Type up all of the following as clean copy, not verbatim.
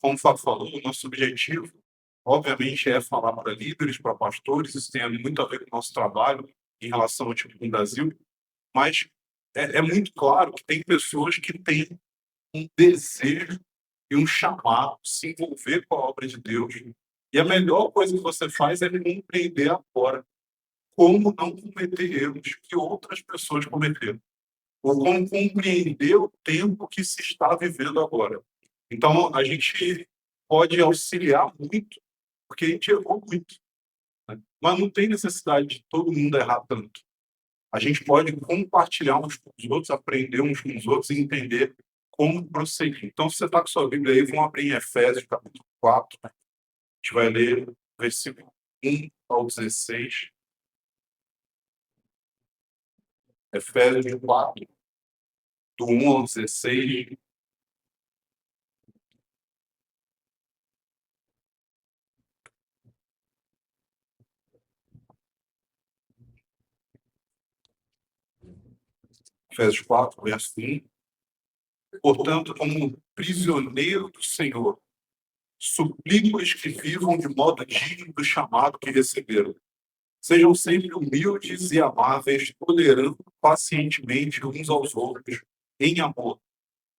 Como o Fábio falou, o nosso objetivo, obviamente, é falar para líderes, para pastores, isso tem muito a ver com o nosso trabalho em relação ao tipo do Brasil, mas é muito claro que tem pessoas que têm um desejo e um chamado, se envolver com a obra de Deus. E a melhor coisa que você faz é compreender agora como não cometer erros que outras pessoas cometeram, ou como compreender o tempo que se está vivendo agora. Então, a gente pode auxiliar muito, porque a gente errou muito, né? Mas não tem necessidade de todo mundo errar tanto. A gente pode compartilhar uns com os outros, aprender uns com os outros e entender como prosseguir. Então, se você está com sua Bíblia aí, vamos abrir em Efésios, capítulo 4. A gente vai ler versículo 1 ao 16. Efésios 4, do 1 ao 16. Efésios 4, verso 1. Portanto, como prisioneiro do Senhor, suplico-lhes que vivam de modo digno do chamado que receberam. Sejam sempre humildes e amáveis, tolerando pacientemente uns aos outros, em amor.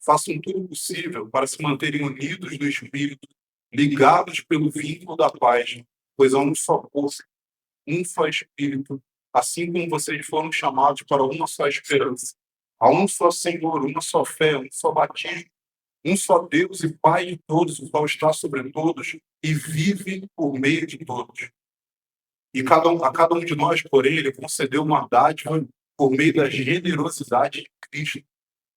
Façam tudo o possível para se manterem unidos no Espírito, ligados pelo vínculo da paz, pois há um só corpo, um só Espírito, assim como vocês foram chamados para uma só esperança. Há um só Senhor, uma só fé, um só batismo, um só Deus e Pai de todos, o qual está sobre todos e vive por meio de todos. E a cada um de nós, porém, ele concedeu uma dádiva por meio da generosidade de Cristo.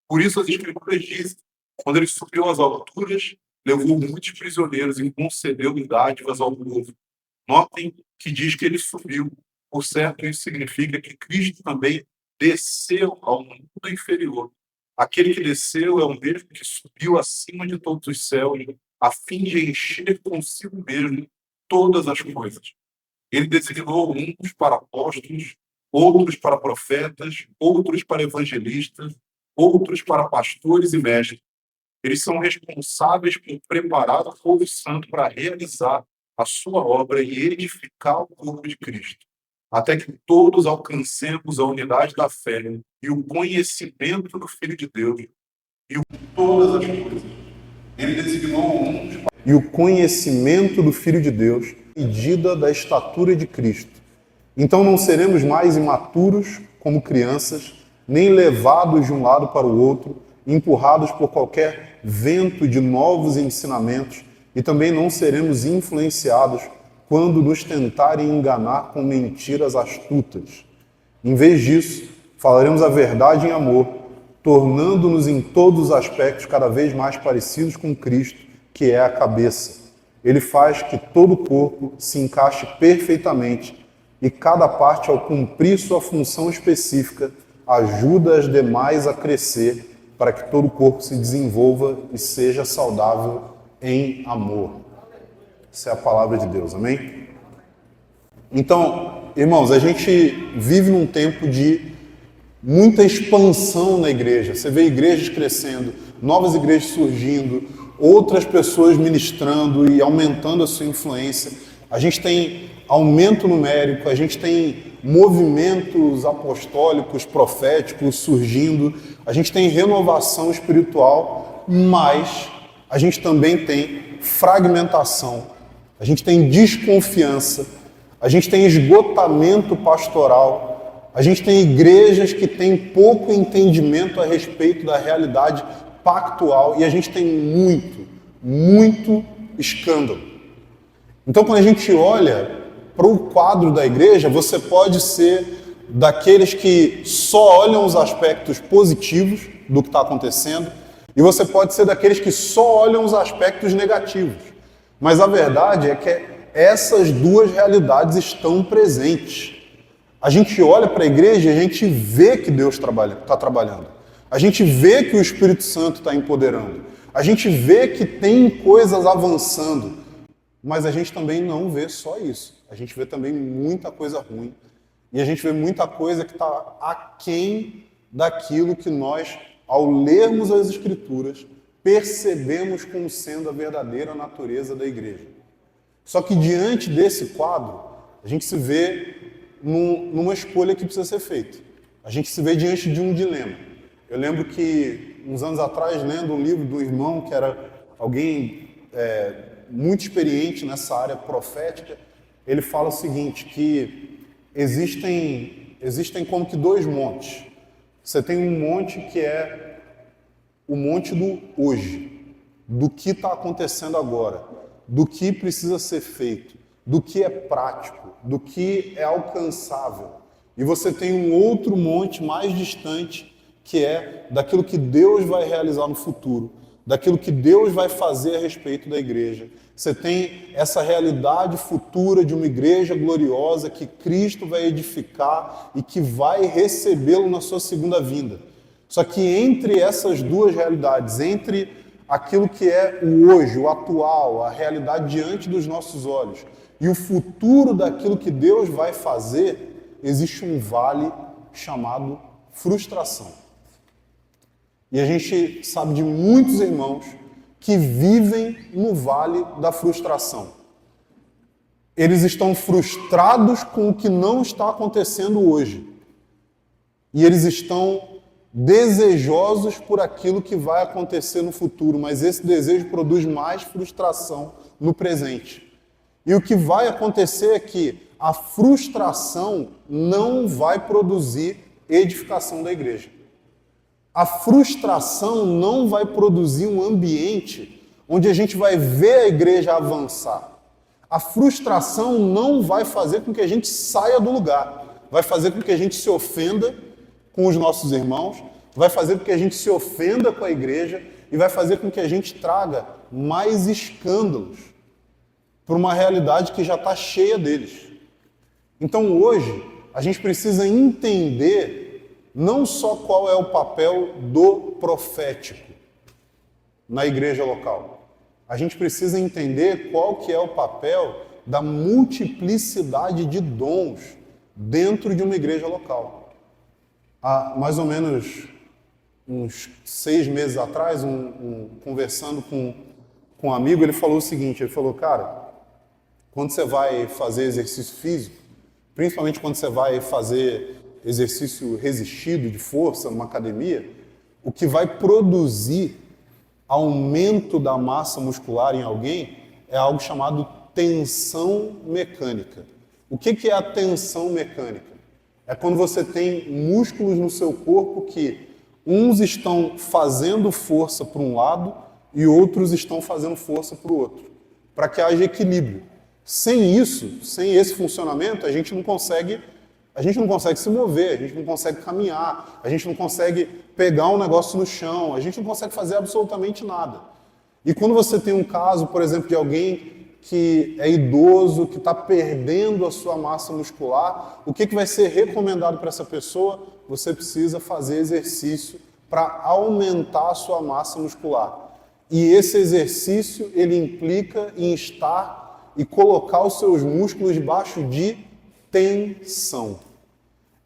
Por isso as Escrituras dizem, quando ele subiu às alturas, levou muitos prisioneiros e concedeu dádivas ao povo. Notem que diz que ele subiu. Por certo, isso significa que Cristo também desceu ao mundo inferior. Aquele que desceu é o mesmo que subiu acima de todos os céus, a fim de encher consigo mesmo todas as coisas. Ele designou uns para apóstolos, outros para profetas, outros para evangelistas, outros para pastores e mestres. Eles são responsáveis por preparar o povo santo para realizar a sua obra e edificar o corpo de Cristo, até que todos alcancemos a unidade da fé e o conhecimento do Filho de Deus e todas as coisas. Ele designou uns e o conhecimento do Filho de Deus, medida da estatura de Cristo. Então não seremos mais imaturos como crianças, nem levados de um lado para o outro, empurrados por qualquer vento de novos ensinamentos, e também não seremos influenciados quando nos tentarem enganar com mentiras astutas. Em vez disso, falaremos a verdade em amor, tornando-nos em todos os aspectos cada vez mais parecidos com Cristo, que é a cabeça. Ele faz que todo o corpo se encaixe perfeitamente e cada parte, ao cumprir sua função específica, ajuda as demais a crescer para que todo o corpo se desenvolva e seja saudável em amor. Essa é a palavra de Deus, amém? Então, irmãos, a gente vive num tempo de muita expansão na igreja. Você vê igrejas crescendo, novas igrejas surgindo, outras pessoas ministrando e aumentando a sua influência. A gente tem aumento numérico, a gente tem movimentos apostólicos, proféticos surgindo, a gente tem renovação espiritual, mas a gente também tem fragmentação, a gente tem desconfiança, a gente tem esgotamento pastoral, a gente tem igrejas que têm pouco entendimento a respeito da realidade pactual e a gente tem muito escândalo. Então, quando a gente olha para o quadro da igreja, você pode ser daqueles que só olham os aspectos positivos do que está acontecendo e você pode ser daqueles que só olham os aspectos negativos. Mas a verdade é que essas duas realidades estão presentes. A gente olha para a igreja e a gente vê que Deus está trabalhando. A gente vê que o Espírito Santo está empoderando. A gente vê que tem coisas avançando. Mas a gente também não vê só isso. A gente vê também muita coisa ruim. E a gente vê muita coisa que está aquém daquilo que nós, ao lermos as Escrituras, percebemos como sendo a verdadeira natureza da igreja. Só que diante desse quadro, a gente se vê numa escolha que precisa ser feita. A gente se vê diante de um dilema. Eu lembro que, uns anos atrás, lendo um livro do irmão, que era alguém muito experiente nessa área profética, ele fala o seguinte, que existem como que dois montes. Você tem um monte que é o monte do hoje, do que está acontecendo agora, do que precisa ser feito, do que é prático, do que é alcançável. E você tem um outro monte mais distante, que é daquilo que Deus vai realizar no futuro, daquilo que Deus vai fazer a respeito da igreja. Você tem essa realidade futura de uma igreja gloriosa que Cristo vai edificar e que vai recebê-lo na sua segunda vinda. Só que entre essas duas realidades, entre aquilo que é o hoje, o atual, a realidade diante dos nossos olhos, e o futuro daquilo que Deus vai fazer, existe um vale chamado frustração. E a gente sabe de muitos irmãos que vivem no vale da frustração. Eles estão frustrados com o que não está acontecendo hoje. E eles estão desejosos por aquilo que vai acontecer no futuro, mas esse desejo produz mais frustração no presente. E o que vai acontecer é que a frustração não vai produzir edificação da igreja. A frustração não vai produzir um ambiente onde a gente vai ver a igreja avançar. A frustração não vai fazer com que a gente saia do lugar. Vai fazer com que a gente se ofenda com os nossos irmãos, vai fazer com que a gente se ofenda com a igreja e vai fazer com que a gente traga mais escândalos para uma realidade que já está cheia deles. Então hoje a gente precisa entender não só qual é o papel do profético na igreja local. A gente precisa entender qual que é o papel da multiplicidade de dons dentro de uma igreja local. Há mais ou menos uns 6 meses atrás, conversando com um amigo, ele falou o seguinte, ele falou, cara, quando você vai fazer exercício físico, principalmente quando você vai fazer exercício resistido de força numa academia, o que vai produzir aumento da massa muscular em alguém é algo chamado tensão mecânica. O que é a tensão mecânica? É quando você tem músculos no seu corpo que uns estão fazendo força para um lado e outros estão fazendo força para o outro, para que haja equilíbrio. Sem isso, sem esse funcionamento, a gente não consegue se mover, a gente não consegue caminhar, a gente não consegue pegar um negócio no chão, a gente não consegue fazer absolutamente nada. E quando você tem um caso, por exemplo, de alguém que é idoso, que está perdendo a sua massa muscular, o que vai ser recomendado para essa pessoa? Você precisa fazer exercício para aumentar a sua massa muscular. E esse exercício, ele implica em estar e colocar os seus músculos debaixo de tensão.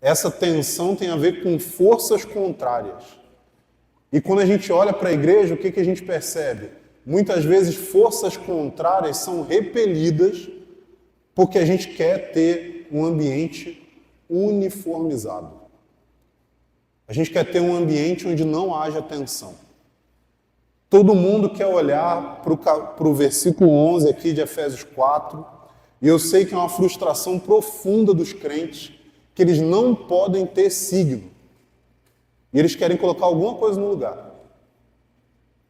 Essa tensão tem a ver com forças contrárias. E quando a gente olha para a igreja, o que a gente percebe? Muitas vezes forças contrárias são repelidas porque a gente quer ter um ambiente uniformizado. A gente quer ter um ambiente onde não haja tensão. Todo mundo quer olhar para o versículo 11 aqui de Efésios 4, e eu sei que é uma frustração profunda dos crentes, que eles não podem ter signo. E eles querem colocar alguma coisa no lugar.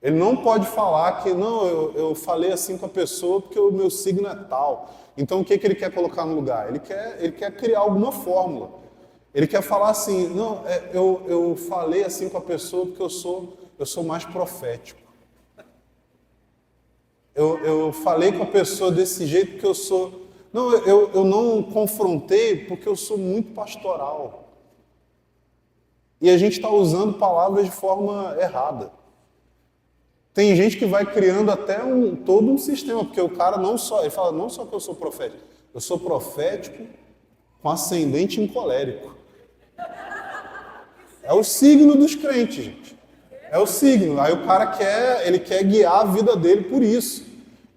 Ele não pode falar que, não, eu falei assim com a pessoa porque o meu signo é tal. Então o que ele quer colocar no lugar? Ele quer criar alguma fórmula. Ele quer falar assim, não, eu falei assim com a pessoa porque eu sou mais profético. Eu falei com a pessoa desse jeito porque eu sou... Não, eu não confrontei porque eu sou muito pastoral. E a gente está usando palavras de forma errada. Tem gente que vai criando até todo um sistema, porque o cara ele fala não só que eu sou profético com ascendente em colérico. É o signo dos crentes, gente. É o signo. Aí o cara ele quer guiar a vida dele por isso.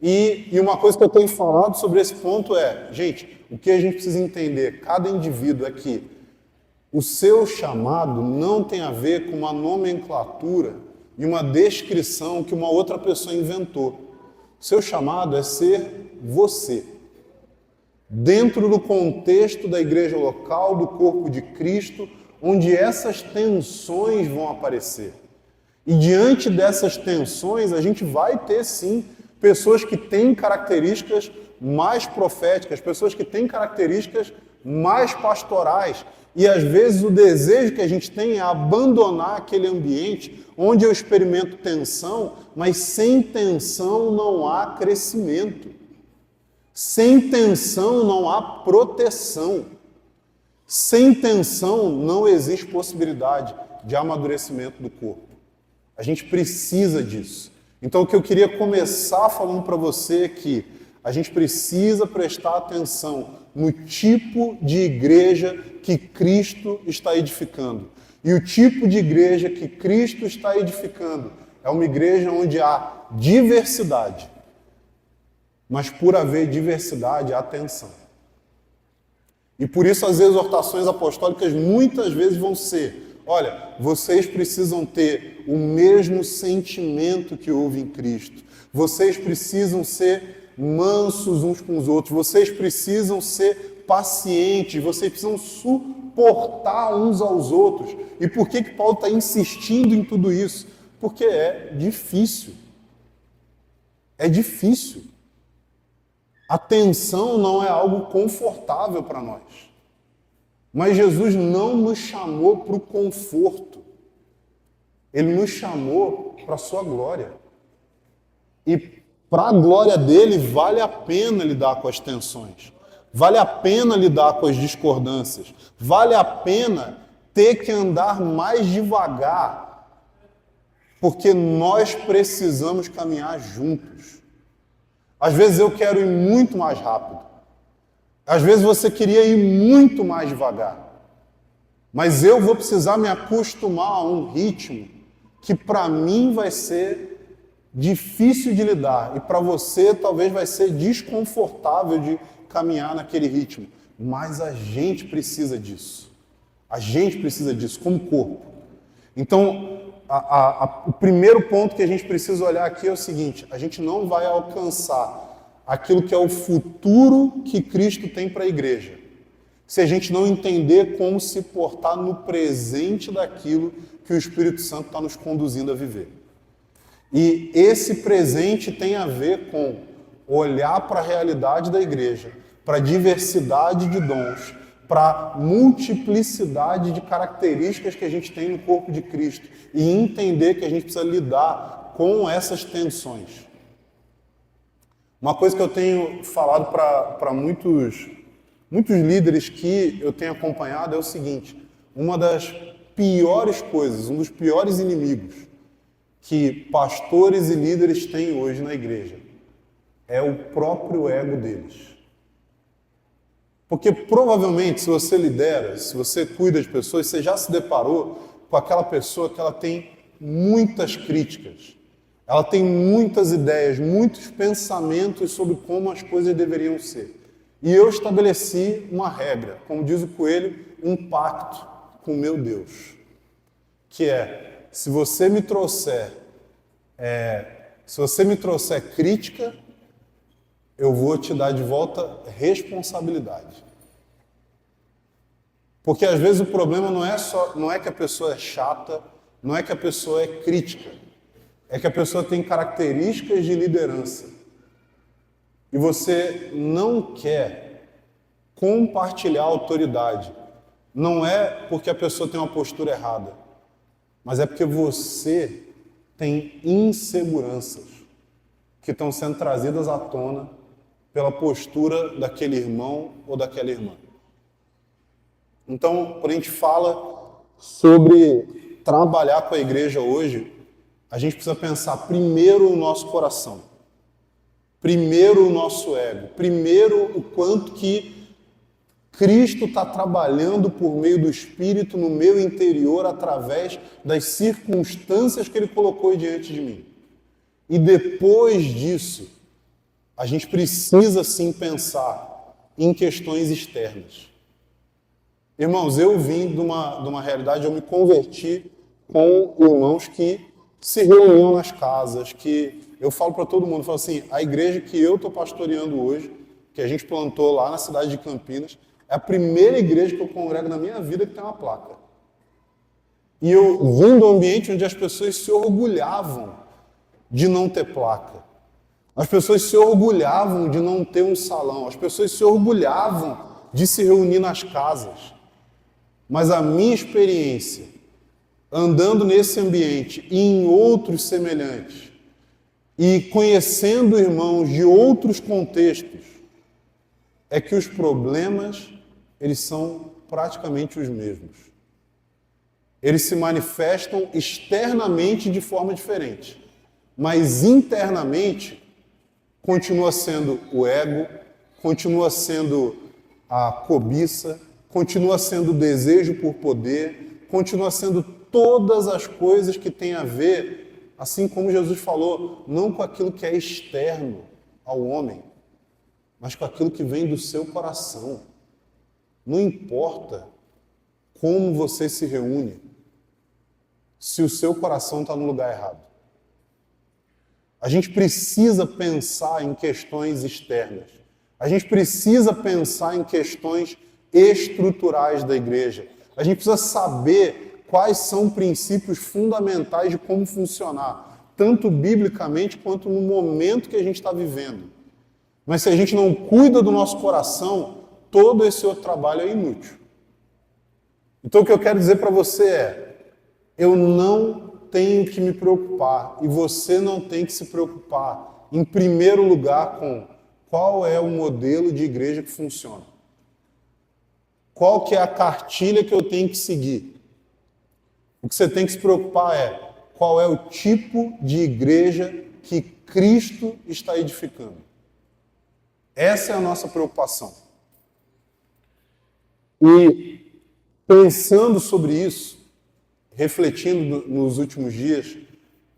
E uma coisa que eu tenho falado sobre esse ponto é, gente, o que a gente precisa entender, cada indivíduo é que o seu chamado não tem a ver com uma nomenclatura e uma descrição que uma outra pessoa inventou. O seu chamado é ser você. Dentro do contexto da igreja local, do corpo de Cristo, onde essas tensões vão aparecer. E diante dessas tensões, a gente vai ter sim pessoas que têm características mais proféticas, pessoas que têm características mais pastorais. E às vezes o desejo que a gente tem é abandonar aquele ambiente onde eu experimento tensão, mas sem tensão não há crescimento. Sem tensão não há proteção. Sem tensão não existe possibilidade de amadurecimento do corpo. A gente precisa disso. Então o que eu queria começar falando para você é que a gente precisa prestar atenção no tipo de igreja que Cristo está edificando. E o tipo de igreja que Cristo está edificando é uma igreja onde há diversidade. Mas por haver diversidade, há tensão. E por isso as exortações apostólicas muitas vezes vão ser: olha, vocês precisam ter o mesmo sentimento que houve em Cristo. Vocês precisam ser mansos uns com os outros. Vocês precisam ser pacientes. Vocês precisam suportar uns aos outros. E por que Paulo está insistindo em tudo isso? Porque é difícil. É difícil. A tensão não é algo confortável para nós. Mas Jesus não nos chamou para o conforto. Ele nos chamou para a sua glória. E para a glória dele, vale a pena lidar com as tensões. Vale a pena lidar com as discordâncias. Vale a pena ter que andar mais devagar. Porque nós precisamos caminhar juntos. Às vezes eu quero ir muito mais rápido. Às vezes você queria ir muito mais devagar. Mas eu vou precisar me acostumar a um ritmo que para mim vai ser difícil de lidar. E para você talvez vai ser desconfortável de caminhar naquele ritmo. Mas a gente precisa disso. A gente precisa disso como corpo. Então, o primeiro ponto que a gente precisa olhar aqui é o seguinte: a gente não vai alcançar aquilo que é o futuro que Cristo tem para a igreja, se a gente não entender como se portar no presente daquilo que o Espírito Santo está nos conduzindo a viver. E esse presente tem a ver com olhar para a realidade da igreja, para a diversidade de dons, para a multiplicidade de características que a gente tem no corpo de Cristo e entender que a gente precisa lidar com essas tensões. Uma coisa que eu tenho falado para muitos líderes que eu tenho acompanhado é o seguinte: uma das piores coisas, um dos piores inimigos que pastores e líderes têm hoje na igreja é o próprio ego deles. Porque provavelmente, se você lidera, se você cuida de pessoas, você já se deparou com aquela pessoa que ela tem muitas críticas. Ela tem muitas ideias, muitos pensamentos sobre como as coisas deveriam ser. E eu estabeleci uma regra, como diz o Coelho, um pacto com o meu Deus. Que é, se você me trouxer crítica, eu vou te dar de volta responsabilidade. Porque às vezes o problema não é que a pessoa é chata, não é que a pessoa é crítica, é que a pessoa tem características de liderança. E você não quer compartilhar a autoridade. Não é porque a pessoa tem uma postura errada, mas é porque você tem inseguranças que estão sendo trazidas à tona pela postura daquele irmão ou daquela irmã. Então, quando a gente fala sobre trabalhar com a igreja hoje, a gente precisa pensar primeiro o nosso coração, primeiro o nosso ego, primeiro o quanto que Cristo está trabalhando por meio do Espírito no meu interior através das circunstâncias que Ele colocou diante de mim. E depois disso, a gente precisa sim pensar em questões externas. Irmãos, eu vim de uma realidade, eu me converti com irmãos que se reuniam nas casas, que eu falo para todo mundo, eu falo assim, a igreja que eu estou pastoreando hoje, que a gente plantou lá na cidade de Campinas, é a primeira igreja que eu congrego na minha vida que tem uma placa. E eu vim de um ambiente onde as pessoas se orgulhavam de não ter placa. As pessoas se orgulhavam de não ter um salão. As pessoas se orgulhavam de se reunir nas casas. Mas a minha experiência, andando nesse ambiente e em outros semelhantes, e conhecendo irmãos de outros contextos, é que os problemas, eles são praticamente os mesmos. Eles se manifestam externamente de forma diferente, mas internamente continua sendo o ego, continua sendo a cobiça, continua sendo o desejo por poder, continua sendo todas as coisas que têm a ver, assim como Jesus falou, não com aquilo que é externo ao homem, mas com aquilo que vem do seu coração. Não importa como você se reúne, se o seu coração está no lugar errado. A gente precisa pensar em questões externas. A gente precisa pensar em questões estruturais da igreja. A gente precisa saber quais são princípios fundamentais de como funcionar, tanto biblicamente quanto no momento que a gente está vivendo. Mas se a gente não cuida do nosso coração, todo esse outro trabalho é inútil. Então o que eu quero dizer para você é, eu não tenho que me preocupar, e você não tem que se preocupar, em primeiro lugar, com qual é o modelo de igreja que funciona. Qual que é a cartilha que eu tenho que seguir? O que você tem que se preocupar é qual é o tipo de igreja que Cristo está edificando. Essa é a nossa preocupação. E pensando sobre isso, refletindo nos últimos dias,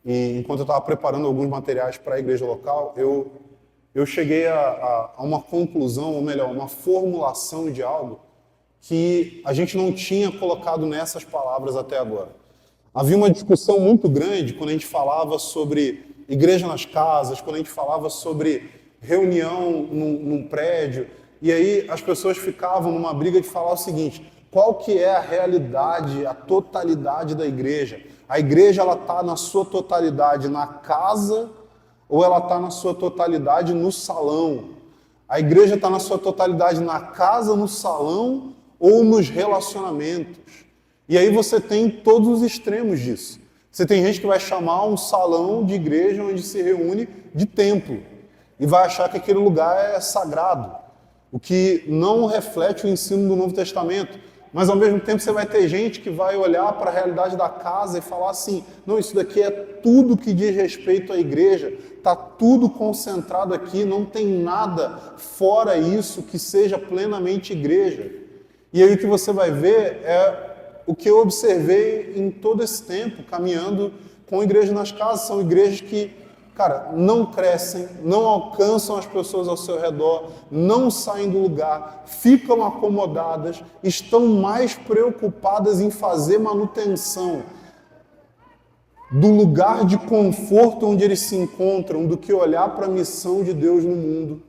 e enquanto eu estava preparando alguns materiais para a igreja local, eu cheguei a uma conclusão, ou melhor, uma formulação de algo que a gente não tinha colocado nessas palavras até agora. Havia uma discussão muito grande quando a gente falava sobre igreja nas casas, quando a gente falava sobre reunião num prédio, e aí as pessoas ficavam numa briga de falar o seguinte, qual que é a realidade, a totalidade da igreja? A igreja ela está na sua totalidade na casa ou ela está na sua totalidade no salão? A igreja está na sua totalidade na casa, no salão ou nos relacionamentos? E aí você tem todos os extremos disso. Você tem gente que vai chamar um salão de igreja onde se reúne de templo e vai achar que aquele lugar é sagrado, o que não reflete o ensino do Novo Testamento. Mas ao mesmo tempo você vai ter gente que vai olhar para a realidade da casa e falar assim, não, isso daqui é tudo que diz respeito à igreja, está tudo concentrado aqui, não tem nada fora isso que seja plenamente igreja. E aí o que você vai ver é o que eu observei em todo esse tempo, caminhando com igrejas nas casas, são igrejas que, cara, não crescem, não alcançam as pessoas ao seu redor, não saem do lugar, ficam acomodadas, estão mais preocupadas em fazer manutenção do lugar de conforto onde eles se encontram do que olhar para a missão de Deus no mundo.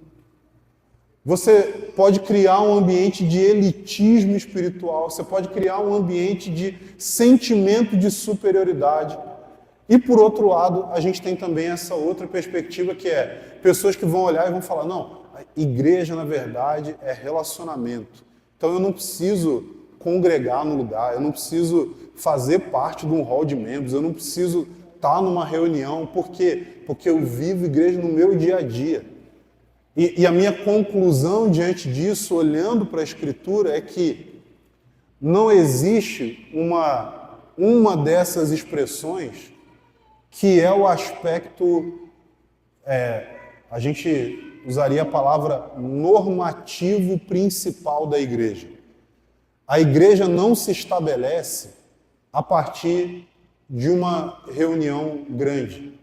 Você pode criar um ambiente de elitismo espiritual, você pode criar um ambiente de sentimento de superioridade. E, por outro lado, a gente tem também essa outra perspectiva que é pessoas que vão olhar e vão falar, não, a igreja, na verdade, é relacionamento. Então, eu não preciso congregar no lugar, eu não preciso fazer parte de um hall de membros, eu não preciso estar numa reunião. Por quê? Porque eu vivo igreja no meu dia a dia. E a minha conclusão diante disso, olhando para a Escritura, é que não existe uma dessas expressões que é o aspecto, a gente usaria a palavra normativo principal da igreja. A igreja não se estabelece a partir de uma reunião grande.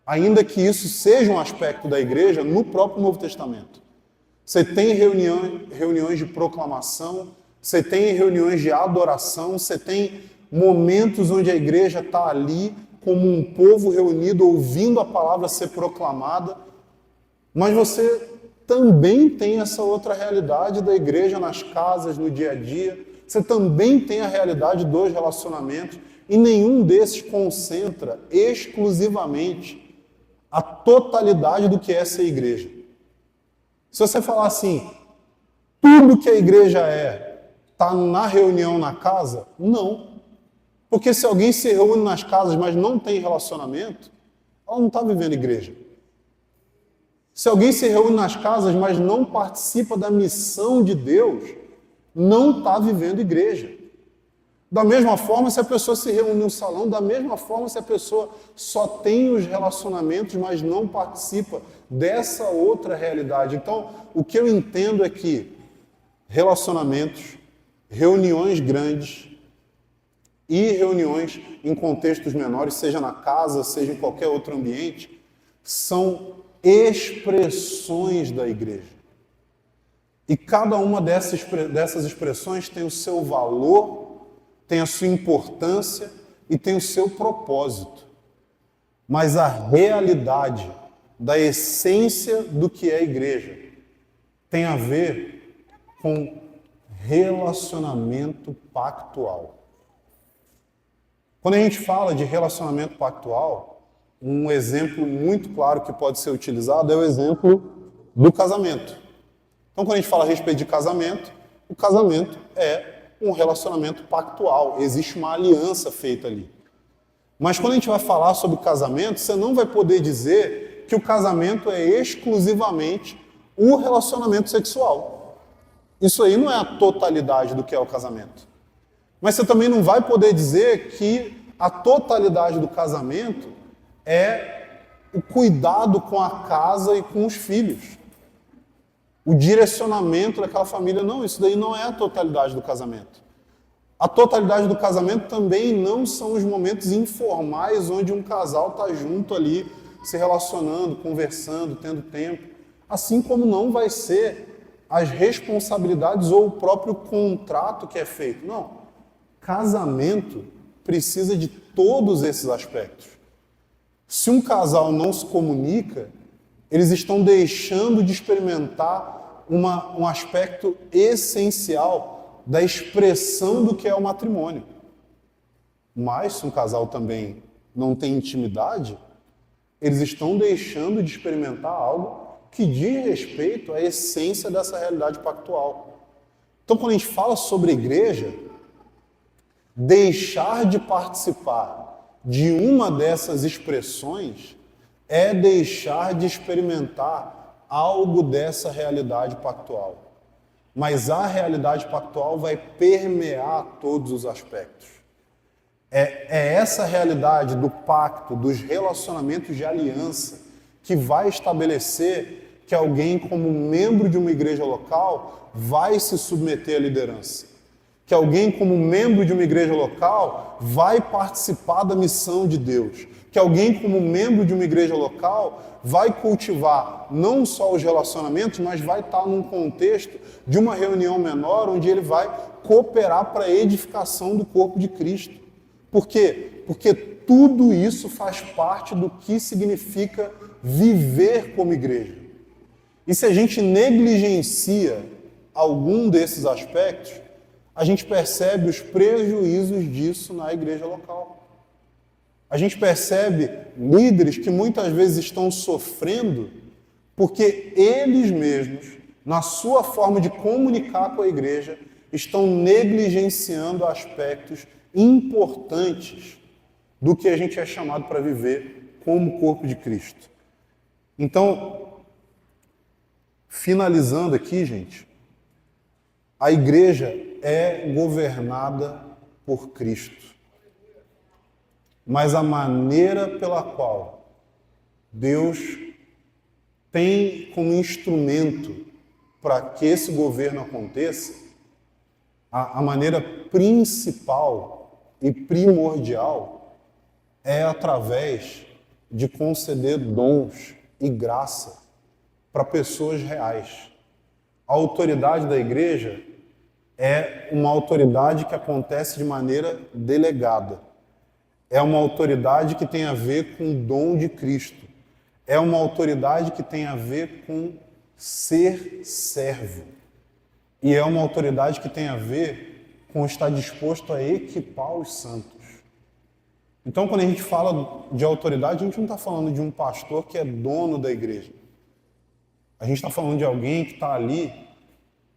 Ainda que isso seja um aspecto da igreja no próprio Novo Testamento. Você tem reuniões de proclamação, você tem reuniões de adoração, você tem momentos onde a igreja está ali como um povo reunido, ouvindo a palavra ser proclamada, mas você também tem essa outra realidade da igreja nas casas, no dia a dia, você também tem a realidade dos relacionamentos, e nenhum desses concentra exclusivamente a totalidade do que é ser igreja. Se você falar assim, tudo que a igreja está na reunião na casa, não. Porque se alguém se reúne nas casas, mas não tem relacionamento, ela não está vivendo igreja. Se alguém se reúne nas casas, mas não participa da missão de Deus, não está vivendo igreja. Da mesma forma, se a pessoa se reúne no salão, da mesma forma, se a pessoa só tem os relacionamentos, mas não participa dessa outra realidade. Então, o que eu entendo é que relacionamentos, reuniões grandes e reuniões em contextos menores, seja na casa, seja em qualquer outro ambiente, são expressões da igreja. E cada uma dessas expressões tem o seu valor, tem a sua importância e tem o seu propósito. Mas a realidade da essência do que é a igreja tem a ver com relacionamento pactual. Quando a gente fala de relacionamento pactual, um exemplo muito claro que pode ser utilizado é o exemplo do casamento. Então, quando a gente fala a respeito de casamento, o casamento é um relacionamento pactual, existe uma aliança feita ali. Mas quando a gente vai falar sobre casamento, você não vai poder dizer que o casamento é exclusivamente o relacionamento sexual. Isso aí não é a totalidade do que é o casamento. Mas você também não vai poder dizer que a totalidade do casamento é o cuidado com a casa e com os filhos. O direcionamento daquela família, não, isso daí não é a totalidade do casamento. A totalidade do casamento também não são os momentos informais onde um casal está junto ali, se relacionando, conversando, tendo tempo. Assim como não vai ser as responsabilidades ou o próprio contrato que é feito. Não. Casamento precisa de todos esses aspectos. Se um casal não se comunica, eles estão deixando de experimentar um aspecto essencial da expressão do que é o matrimônio. Mas, se um casal também não tem intimidade, eles estão deixando de experimentar algo que diz respeito à essência dessa realidade pactual. Então, quando a gente fala sobre igreja, deixar de participar de uma dessas expressões é deixar de experimentar algo dessa realidade pactual. Mas a realidade pactual vai permear todos os aspectos. É essa realidade do pacto, dos relacionamentos de aliança, que vai estabelecer que alguém, como membro de uma igreja local, vai se submeter à liderança. Que alguém, como membro de uma igreja local, vai participar da missão de Deus. Que alguém, como membro de uma igreja local, vai cultivar não só os relacionamentos, mas vai estar num contexto de uma reunião menor, onde ele vai cooperar para a edificação do corpo de Cristo. Por quê? Porque tudo isso faz parte do que significa viver como igreja. E se a gente negligencia algum desses aspectos, a gente percebe os prejuízos disso na igreja local. A gente percebe líderes que muitas vezes estão sofrendo porque eles mesmos, na sua forma de comunicar com a igreja, estão negligenciando aspectos importantes do que a gente é chamado para viver como corpo de Cristo. Então, finalizando aqui, gente, a igreja é governada por Cristo. Mas a maneira pela qual Deus tem como instrumento para que esse governo aconteça, a maneira principal e primordial é através de conceder dons e graça para pessoas reais. A autoridade da igreja é uma autoridade que acontece de maneira delegada. É uma autoridade que tem a ver com o dom de Cristo. É uma autoridade que tem a ver com ser servo. E é uma autoridade que tem a ver com estar disposto a equipar os santos. Então, quando a gente fala de autoridade, a gente não está falando de um pastor que é dono da igreja. A gente está falando de alguém que está ali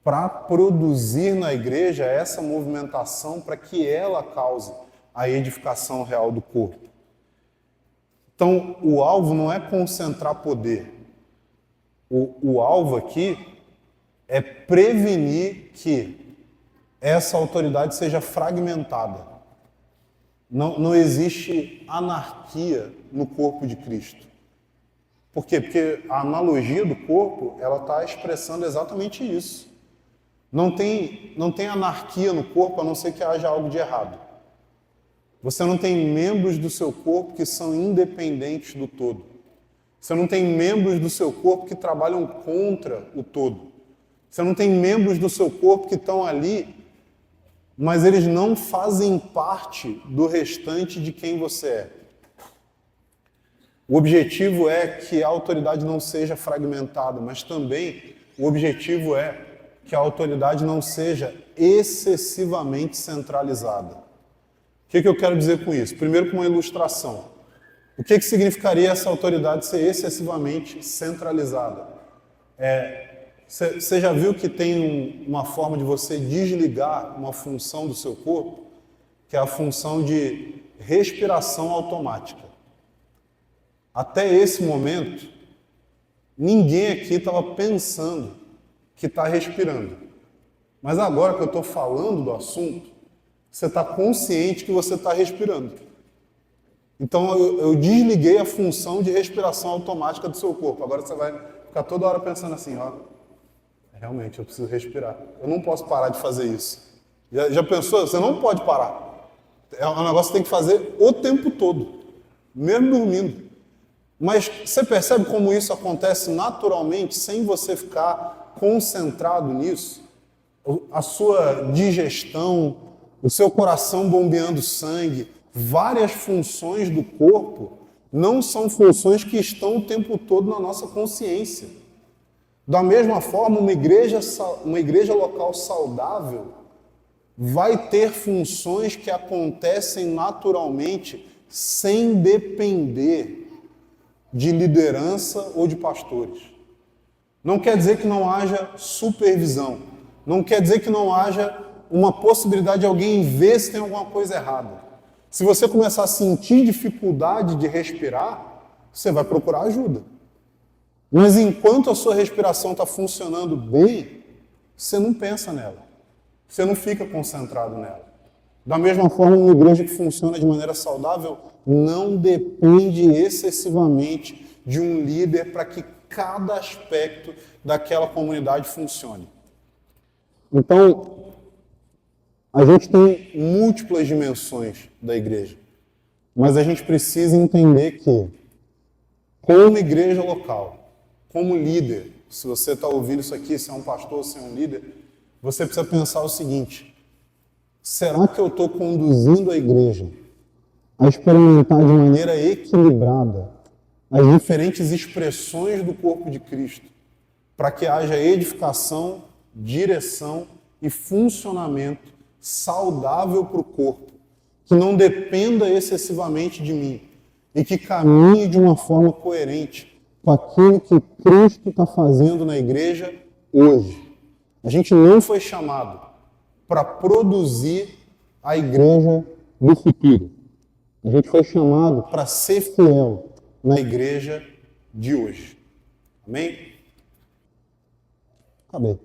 para produzir na igreja essa movimentação para que ela cause a edificação real do corpo. Então, o alvo não é concentrar poder. O alvo aqui é prevenir que essa autoridade seja fragmentada. Não existe anarquia no corpo de Cristo. Por quê? Porque a analogia do corpo, ela está expressando exatamente isso. Não tem anarquia no corpo, a não ser que haja algo de errado. Você não tem membros do seu corpo que são independentes do todo. Você não tem membros do seu corpo que trabalham contra o todo. Você não tem membros do seu corpo que estão ali, mas eles não fazem parte do restante de quem você é. O objetivo é que a autoridade não seja fragmentada, mas também o objetivo é que a autoridade não seja excessivamente centralizada. O que eu quero dizer com isso? Primeiro, com uma ilustração. O que significaria essa autoridade ser excessivamente centralizada? Você já viu que tem uma forma de você desligar uma função do seu corpo, que é a função de respiração automática. Até esse momento, ninguém aqui estava pensando que está respirando. Mas agora que eu estou falando do assunto, você está consciente que você está respirando. Então eu desliguei a função de respiração automática do seu corpo. Agora você vai ficar toda hora pensando assim, ó, realmente eu preciso respirar. Eu não posso parar de fazer isso. Já pensou? Você não pode parar. É um negócio que você tem que fazer o tempo todo, mesmo dormindo. Mas você percebe como isso acontece naturalmente, sem você ficar concentrado nisso? A sua digestão, o seu coração bombeando sangue, várias funções do corpo não são funções que estão o tempo todo na nossa consciência. Da mesma forma, uma igreja local saudável vai ter funções que acontecem naturalmente sem depender de liderança ou de pastores. Não quer dizer que não haja supervisão. Não quer dizer que não haja uma possibilidade de alguém ver se tem alguma coisa errada. Se você começar a sentir dificuldade de respirar, você vai procurar ajuda. Mas enquanto a sua respiração está funcionando bem, você não pensa nela. Você não fica concentrado nela. Da mesma forma, uma igreja que funciona de maneira saudável não depende excessivamente de um líder para que cada aspecto daquela comunidade funcione. Então, a gente tem múltiplas dimensões da igreja, mas a gente precisa entender que, como igreja local, como líder, se você está ouvindo isso aqui, se é um pastor, se é um líder, você precisa pensar o seguinte: será que eu estou conduzindo a igreja a experimentar de maneira equilibrada as diferentes expressões do corpo de Cristo, para que haja edificação, direção e funcionamento saudável para o corpo, que não dependa excessivamente de mim e que caminhe de uma forma coerente com aquilo que Cristo está fazendo na igreja hoje. A gente não foi chamado para produzir a igreja do futuro. A gente foi chamado para ser fiel na igreja de hoje. Amém? Acabei.